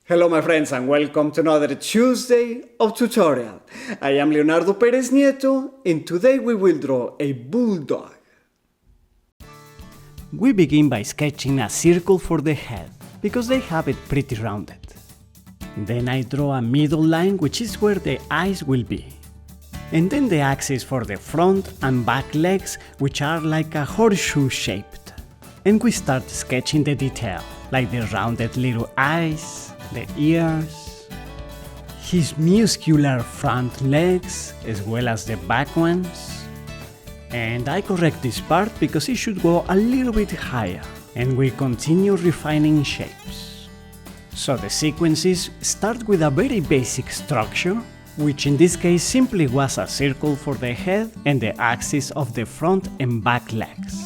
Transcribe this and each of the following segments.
Hello my friends and welcome to another Tuesday of tutorial. I am Leonardo Pereznieto and today we will draw a bulldog. We begin by sketching a circle for the head, because they have it pretty rounded. Then I draw a middle line, which is where the eyes will be. And then the axis for the front and back legs, which are like a horseshoe shaped. And we start sketching the detail, like the rounded little eyes, the ears, his muscular front legs, as well as the back ones. And I correct this part because it should go a little bit higher, and we continue refining shapes. So the sequences start with a very basic structure, which in this case simply was a circle for the head and the axis of the front and back legs.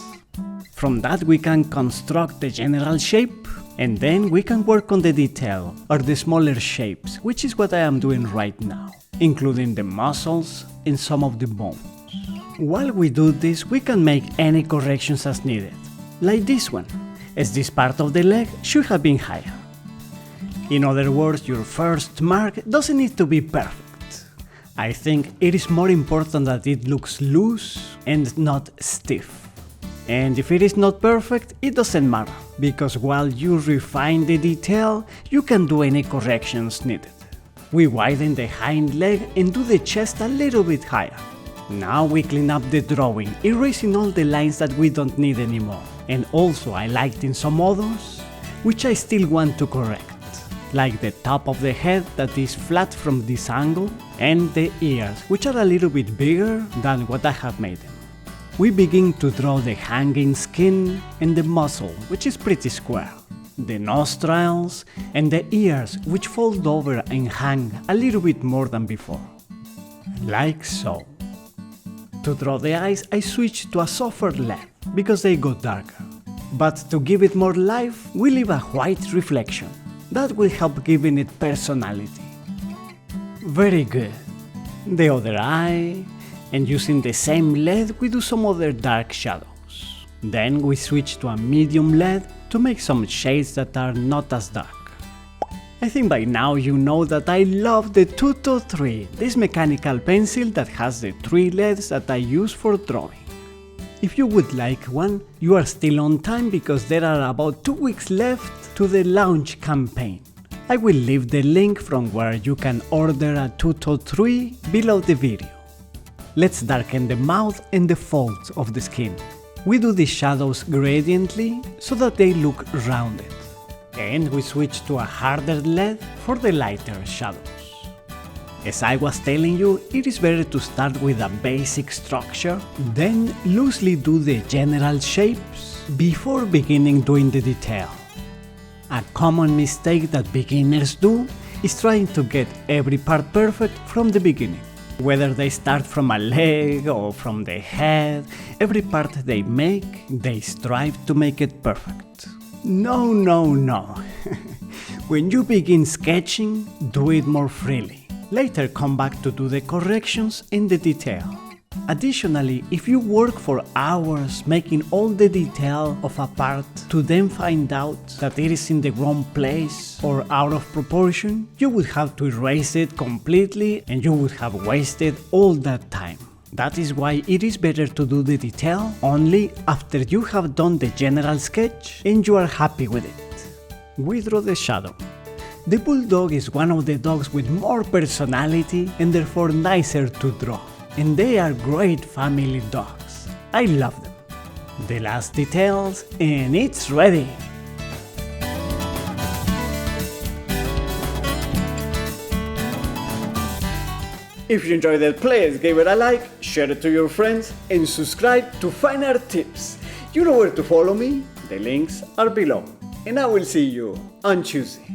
From that we can construct the general shape, and then we can work on the detail or the smaller shapes, which is what I am doing right now, including the muscles and some of the bones. While we do this, we can make any corrections as needed, like this one, as this part of the leg should have been higher. In other words, your first mark doesn't need to be perfect. I think it is more important that it looks loose and not stiff. And if it is not perfect, it doesn't matter, because while you refine the detail, you can do any corrections needed. We widen the hind leg and do the chest a little bit higher. Now we clean up the drawing, erasing all the lines that we don't need anymore. And also highlighting some others, which I still want to correct, like the top of the head that is flat from this angle, and the ears, which are a little bit bigger than what I have made them. We begin to draw the hanging skin and the muzzle, which is pretty square, the nostrils and the ears, which fold over and hang a little bit more than before, like so. To draw the eyes, I switch to a softer lead, because they go darker. But to give it more life, we leave a white reflection. That will help giving it personality. Very good. The other eye. And using the same lead, we do some other dark shadows. Then we switch to a medium lead to make some shades that are not as dark. I think by now you know that I love the Tutto3, this mechanical pencil that has the 3 leads that I use for drawing. If you would like one, you are still on time because there are about 2 weeks left to the launch campaign. I will leave the link from where you can order a Tutto3 below the video. Let's darken the mouth and the folds of the skin. We do the shadows gradiently so that they look rounded. And we switch to a harder lead for the lighter shadows. As I was telling you, it is better to start with a basic structure, then loosely do the general shapes before beginning doing the detail. A common mistake that beginners do is trying to get every part perfect from the beginning. Whether they start from a leg or from the head, every part they make, they strive to make it perfect. No, no, no. When you begin sketching, do it more freely. Later come back to do the corrections in the detail. Additionally, if you work for hours making all the detail of a part to then find out that it is in the wrong place or out of proportion, you would have to erase it completely and you would have wasted all that time. That is why it is better to do the detail only after you have done the general sketch and you are happy with it. We draw the shadow. The Bulldog is one of the dogs with more personality and therefore nicer to draw. And they are great family dogs. I love them. The last details and it's ready! If you enjoyed it, please give it a like, share it to your friends and subscribe to find art tips. You know where to follow me, the links are below. And I will see you on Tuesday.